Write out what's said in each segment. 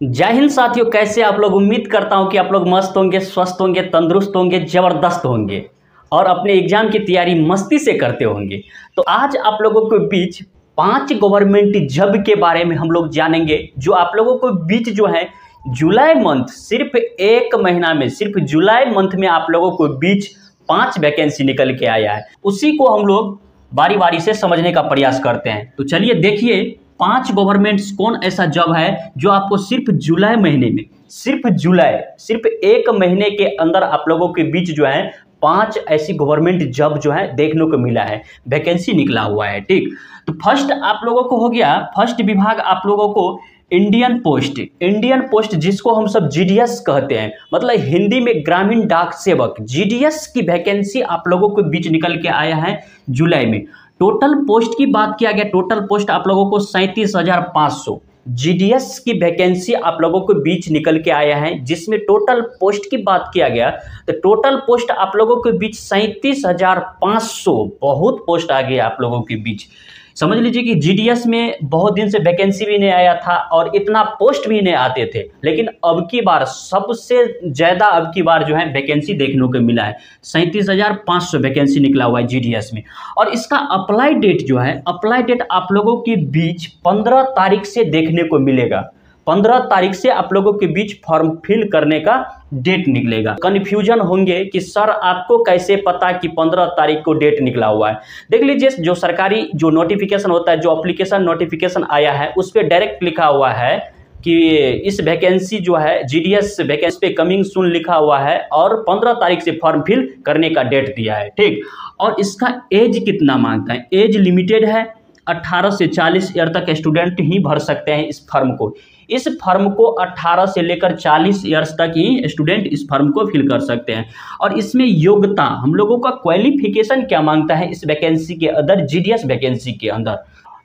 जय हिंद साथियों, कैसे आप लोग। उम्मीद करता हूं कि आप लोग मस्त होंगे, स्वस्थ होंगे, तंदुरुस्त होंगे, ज़बरदस्त होंगे और अपने एग्जाम की तैयारी मस्ती से करते होंगे। तो आज आप लोगों के बीच 5 गवर्नमेंट जॉब के बारे में हम लोग जानेंगे, जो आप लोगों के बीच जो है जुलाई मंथ, सिर्फ एक महीना में, सिर्फ जुलाई मंथ में आप लोगों के बीच 5 वैकेंसी निकल के आया है। उसी को हम लोग बारी बारी से समझने का प्रयास करते हैं। तो चलिए देखिए 5 गवर्नमेंट्स कौन ऐसा जॉब है जो आपको सिर्फ जुलाई महीने में, सिर्फ एक महीने के अंदर आप लोगों के बीच जो है 5 ऐसी गवर्नमेंट जॉब जो है देखने को मिला है, वैकेंसी निकला हुआ है। ठीक, तो फर्स्ट आप लोगों को हो गया, फर्स्ट विभाग आप लोगों को इंडियन पोस्ट जिसको हम सब जीडीएस कहते हैं, मतलब हिंदी में ग्रामीण डाक सेवक, जीडीएस की वैकेंसी आप लोगों के बीच निकल के आया है जुलाई में। टोटल पोस्ट की बात किया गया, टोटल पोस्ट आप लोगों को 37,500 जीडीएस की वैकेंसी आप लोगों के बीच निकल के आया है। जिसमें टोटल पोस्ट की बात किया गया तो टोटल पोस्ट आप लोगों के बीच 37,500, बहुत पोस्ट आ गया आप लोगों के बीच। समझ लीजिए कि जीडीएस में बहुत दिन से वैकेंसी भी नहीं आया था और इतना पोस्ट भी नहीं आते थे, लेकिन अब की बार सबसे ज़्यादा अब की बार जो है वैकेंसी देखने को मिला है। 37,500 वैकेंसी निकला हुआ है जीडीएस में। और इसका अप्लाई डेट जो है, अप्लाई डेट आप लोगों के बीच 15 तारीख से देखने को मिलेगा। 15 तारीख से आप लोगों के बीच फॉर्म फिल करने का डेट निकलेगा। कन्फ्यूजन होंगे कि सर आपको कैसे पता कि 15 तारीख को डेट निकला हुआ है। देख लीजिए, जो सरकारी जो नोटिफिकेशन होता है, जो एप्लीकेशन नोटिफिकेशन आया है उस पर डायरेक्ट लिखा हुआ है कि इस वैकेंसी जो है जीडीएस वैकेंसी पे कमिंग सून लिखा हुआ है और 15 तारीख से फॉर्म फिल करने का डेट दिया है। ठीक, और इसका एज कितना मांगता है, एज लिमिटेड है, 18 से 40 ईयर तक स्टूडेंट ही भर सकते हैं इस फॉर्म को। इस फॉर्म को 18 से लेकर 40 ईयर्स तक ही स्टूडेंट इस फॉर्म को फिल कर सकते हैं। और इसमें योग्यता, हम लोगों का क्वालिफिकेशन क्या मांगता है इस वैकेंसी के अंदर, जीडीएस वैकेंसी के अंदर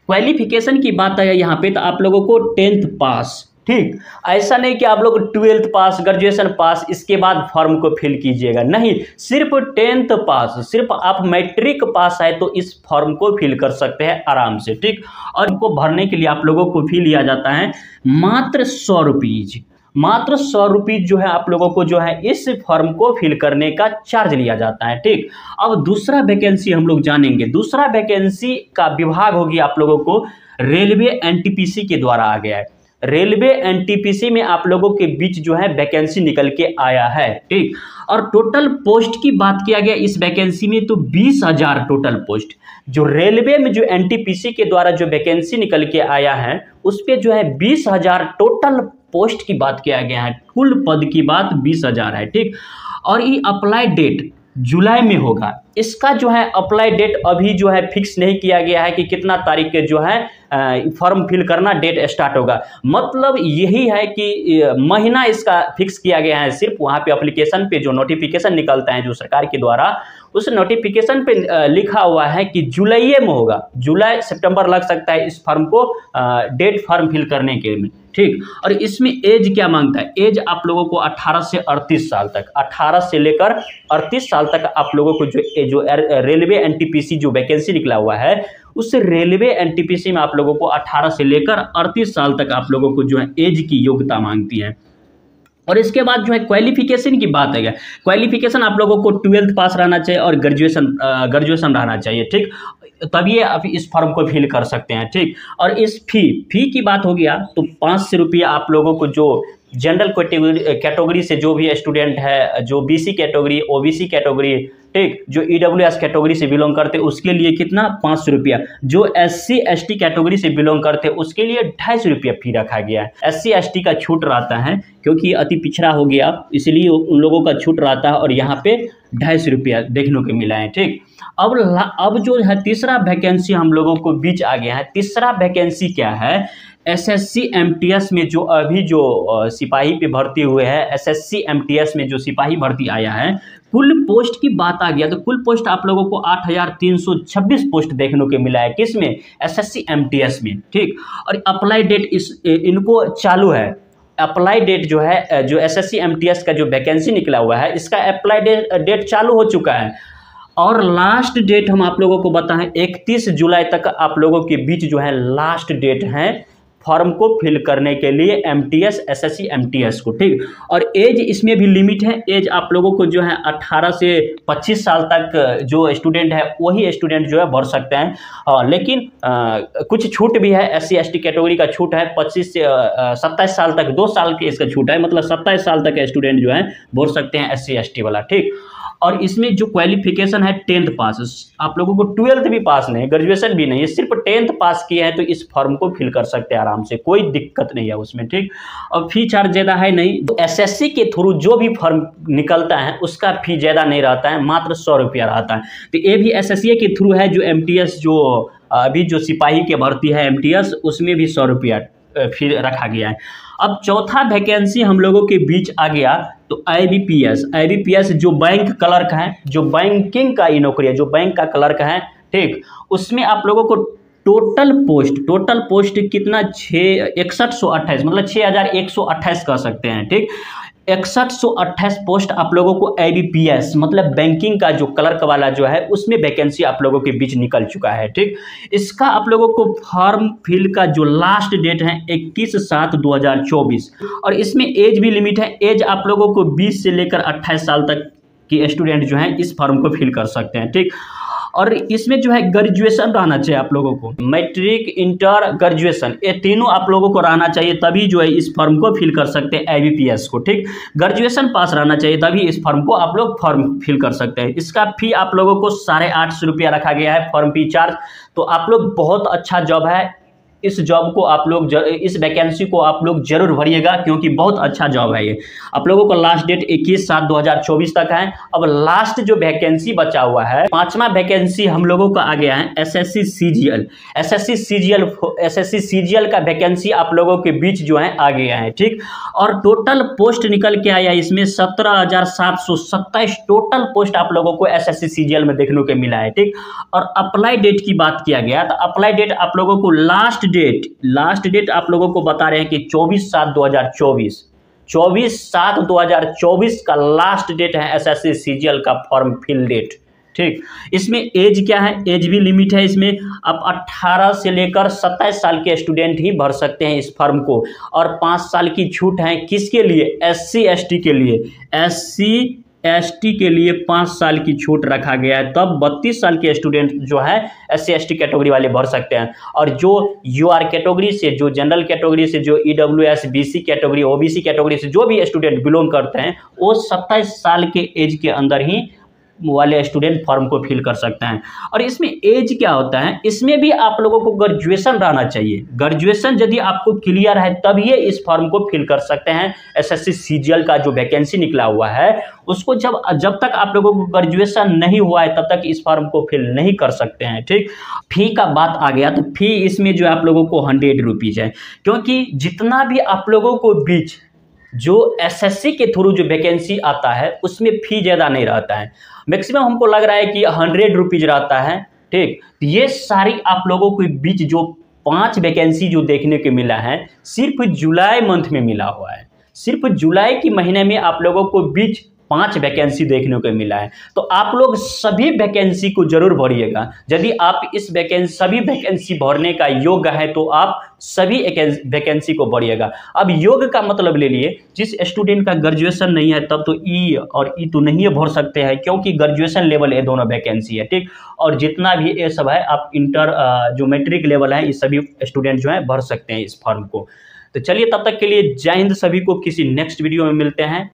क्वालिफिकेशन की बात है यहाँ पे, तो आप लोगों को 10th पास। ठीक, ऐसा नहीं कि आप लोग 12th पास, ग्रेजुएशन पास, इसके बाद फॉर्म को फिल कीजिएगा, नहीं, सिर्फ 10th पास, सिर्फ आप मैट्रिक पास है तो इस फॉर्म को फिल कर सकते हैं आराम से। ठीक, और इनको भरने के लिए आप लोगों को फी लिया जाता है मात्र 100 रुपीज, मात्र 100 रुपीज जो है आप लोगों को जो है इस फॉर्म को फिल करने का चार्ज लिया जाता है। ठीक, अब दूसरा वैकेंसी हम लोग जानेंगे। दूसरा वैकेंसी का विभाग होगी आप लोगों को रेलवे एनटीपीसी के द्वारा आ गया है। रेलवे एनटीपीसी में आप लोगों के बीच जो है वैकेंसी निकल के आया है। ठीक, और टोटल पोस्ट की बात किया गया इस वैकेंसी में तो 20,000 टोटल पोस्ट, जो रेलवे में जो एनटीपीसी के द्वारा जो वैकेंसी निकल के आया है उस पे जो है 20,000 टोटल पोस्ट की बात किया गया है, कुल पद की बात 20,000 है। ठीक, और ये अप्लाई डेट जुलाई में होगा। इसका जो है अप्लाई डेट अभी जो है फिक्स नहीं किया गया है कि कितना तारीख के जो है फॉर्म फिल करना डेट स्टार्ट होगा। मतलब यही है कि महीना इसका फिक्स किया गया है। सिर्फ वहाँ पे एप्लीकेशन पे जो नोटिफिकेशन निकलता है जो सरकार के द्वारा, उस नोटिफिकेशन पे लिखा हुआ है कि जुलाई में होगा, जुलाई सितंबर लग सकता है इस फॉर्म को डेट फॉर्म फिल करने के में। ठीक, और इसमें एज क्या मांगता है, एज आप लोगों को 18 से 38 साल तक, 18 से लेकर 38 साल तक आप लोगों को जो रेलवे एनटीपीसी जो वैकेंसी निकला हुआ है उस रेलवे एनटीपीसी में आप लोगों को 18 से लेकर 38 साल तक आप लोगों को जो है एज की योग्यता मांगती है। और इसके बाद जो है क्वालिफिकेशन की बात है, क्वालिफिकेशन आप लोगों को 12th पास रहना चाहिए और ग्रेजुएशन रहना चाहिए। ठीक, तभी आप इस फॉर्म को फिल कर सकते हैं। ठीक, और इस फी की बात हो गया तो 500 रुपया आप लोगों को, जो जनरल कैटेगरी से जो भी स्टूडेंट है, जो बीसी कैटेगरी, ओबीसी कैटेगरी, ठीक, जो ईडब्ल्यूएस कैटेगरी से बिलोंग करते उसके लिए कितना 500 रुपया, जो एससी एसटी कैटेगरी से बिलोंग करते उसके लिए 250 रुपया फी रखा गया है। एससी एसटी का छूट रहता है क्योंकि अति पिछड़ा हो गया, इसलिए उन लोगों का छूट रहता है और यहाँ पे 250 रुपया देखने को मिला है। ठीक, अब जो है तीसरा वैकेंसी हम लोगों को बीच आ गया है। तीसरा वैकेंसी क्या है, एसएससी एमटीएस में जो अभी जो सिपाही पे भर्ती हुए हैं, एसएससी एमटीएस में जो सिपाही भर्ती आया है, कुल पोस्ट की बात आ गया तो कुल पोस्ट आप लोगों को 8,326 पोस्ट देखने को मिला है। किसमें, एसएससी एमटीएस में। ठीक, और अप्लाई डेट इनको चालू है। अप्लाई डेट जो है, जो एसएससी एमटीएस का जो वैकेंसी निकला हुआ है इसका अप्लाई डेट चालू हो चुका है और लास्ट डेट हम आप लोगों को बताएं 31 जुलाई तक आप लोगों के बीच जो है लास्ट डेट है फॉर्म को फिल करने के लिए एमटीएस एसएससी एमटीएस को, ठीक। और एज इसमें भी लिमिट है। एज आप लोगों को जो है 18 से 25 साल तक जो स्टूडेंट है वही स्टूडेंट जो है भर सकते हैं। लेकिन कुछ छूट भी है, एससी एसटी कैटेगरी का छूट है। 25 से 27 साल तक 2 साल की इसका छूट है, मतलब 27 साल तक स्टूडेंट जो है भर सकते हैं एससी एसटी वाला, ठीक। और इसमें जो क्वालिफिकेशन है 10th पास, आप लोगों को 12th भी पास नहीं, ग्रेजुएशन भी नहीं है, सिर्फ 10th पास किया है तो इस फॉर्म को फिल कर सकते हैं आराम से, कोई दिक्कत नहीं है उसमें, ठीक। और फी चार्ज ज़्यादा है नहीं। तो एसएससी के थ्रू जो भी फॉर्म निकलता है उसका फी ज़्यादा नहीं रहता है, मात्र 100 रुपया रहता है। तो ये भी एसएससी के थ्रू है। जो एमटीएस जो अभी जो सिपाही के भर्ती है एमटीएस, उसमें भी 100 रुपया फिर रखा गया है। अब चौथा वैकेंसी हम लोगों के बीच आ गया तो आईबीपीएस जो बैंक क्लर्क है, जो बैंकिंग का ये नौकरी है, जो बैंक का क्लर्क है, ठीक। उसमें आप लोगों को टोटल पोस्ट कितना 6128, मतलब 6128 कह सकते हैं, ठीक। 6128 पोस्ट आप लोगों को आईबीपीएस मतलब बैंकिंग का जो क्लर्क वाला जो है उसमें वैकेंसी आप लोगों के बीच निकल चुका है, ठीक। इसका आप लोगों को फॉर्म फिल का जो लास्ट डेट है 21/7/2024, और इसमें एज भी लिमिट है। एज आप लोगों को 20 से लेकर 28 साल तक की स्टूडेंट जो है इस फॉर्म को फिल कर सकते हैं, ठीक। और इसमें जो है ग्रेजुएशन रहना चाहिए आप लोगों को, मैट्रिक, इंटर, ग्रेजुएशन, ये तीनों आप लोगों को रहना चाहिए, तभी जो है इस फॉर्म को फिल कर सकते हैं आईबीपीएस को, ठीक। ग्रेजुएशन पास रहना चाहिए तभी इस फॉर्म को आप लोग फॉर्म फिल कर सकते हैं। इसका फी आप लोगों को 850 रुपया रखा गया है, फॉर्म फी चार्ज। तो आप लोग बहुत अच्छा जॉब है, इस जॉब को आप लोग इस वैकेंसी को आप लोग जरूर भरिएगा, क्योंकि बहुत अच्छा जॉब है ये। आप लोगों को लास्ट डेट 21/7/2024 तक है। अब लास्ट जो वैकेंसी बचा हुआ है, 5वां वैकेंसी हम लोगों का आ गया है एसएससी सीजीएल का वैकेंसी आप लोगों के बीच जो है आ गया है, ठीक। और टोटल पोस्ट निकल के आया इसमें 17,727 टोटल पोस्ट आप लोगों को एसएससी सीजीएल में देखने को मिला है, ठीक। और अप्लाई डेट की बात किया गया तो अप्लाई डेट आप लोगों को लास्ट डेट आप लोगों को बता रहे हैं कि 24/7/2024 का लास्ट डेट है एसएससी सीजीएल का फॉर्म फिल डेट, ठीक। इसमें एज क्या है, एज भी लिमिट है इसमें। आप 18 से लेकर 27 साल के स्टूडेंट ही भर सकते हैं इस फॉर्म को, और 5 साल की छूट है किसके लिए, एससी एसटी के लिए। एससी एसटी के लिए 5 साल की छूट रखा गया है, तब 32 साल के स्टूडेंट जो है एससी एसटी कैटेगरी वाले भर सकते हैं। और जो यूआर कैटेगरी से, जो जनरल कैटेगरी से, जो EWS BC category, OBC category से जो भी स्टूडेंट बिलोंग करते हैं, वो 27 साल के एज के अंदर ही वाले स्टूडेंट फॉर्म को फिल कर सकते हैं। और इसमें एज क्या होता है, इसमें भी आप लोगों को ग्रेजुएशन रहना चाहिए। ग्रेजुएशन यदि आपको क्लियर है तब ये इस फॉर्म को फिल कर सकते हैं। एसएससी सीजीएल का जो वैकेंसी निकला हुआ है उसको जब तक आप लोगों को ग्रेजुएशन नहीं हुआ है तब तक इस फॉर्म को फिल नहीं कर सकते हैं, ठीक। फी का बात आ गया तो फी इसमें जो आप लोगों को 100 रुपीज़ है, क्योंकि जितना भी आप लोगों को बीच जो एसएससी के थ्रू जो वैकेंसी आता है उसमें फी ज़्यादा नहीं रहता है, मैक्सिमम हमको लग रहा है कि 100 रुपीज़ रहता है, ठीक। ये सारी आप लोगों के बीच जो 5 वैकेंसी जो देखने को मिला है सिर्फ जुलाई मंथ में मिला हुआ है, सिर्फ जुलाई के महीने में आप लोगों को बीच 5 वैकेंसी देखने को मिला है। तो आप लोग सभी वैकेंसी को जरूर भरिएगा। यदि आप सभी वैकेंसी भरने का योग्य है तो आप सभी वैकेंसी को भरिएगा। अब योग्य का मतलब ले लिए, जिस स्टूडेंट का ग्रेजुएशन नहीं है तब तो ई और ई तो नहीं भर सकते हैं, क्योंकि ग्रेजुएशन लेवल ये दोनों वैकेंसी है, ठीक। और जितना भी ये सब है आप इंटर जो मैट्रिक लेवल है ये सभी स्टूडेंट जो है भर सकते हैं इस फॉर्म को। तो चलिए तब तक के लिए जय हिंद सभी को, किसी नेक्स्ट वीडियो में मिलते हैं।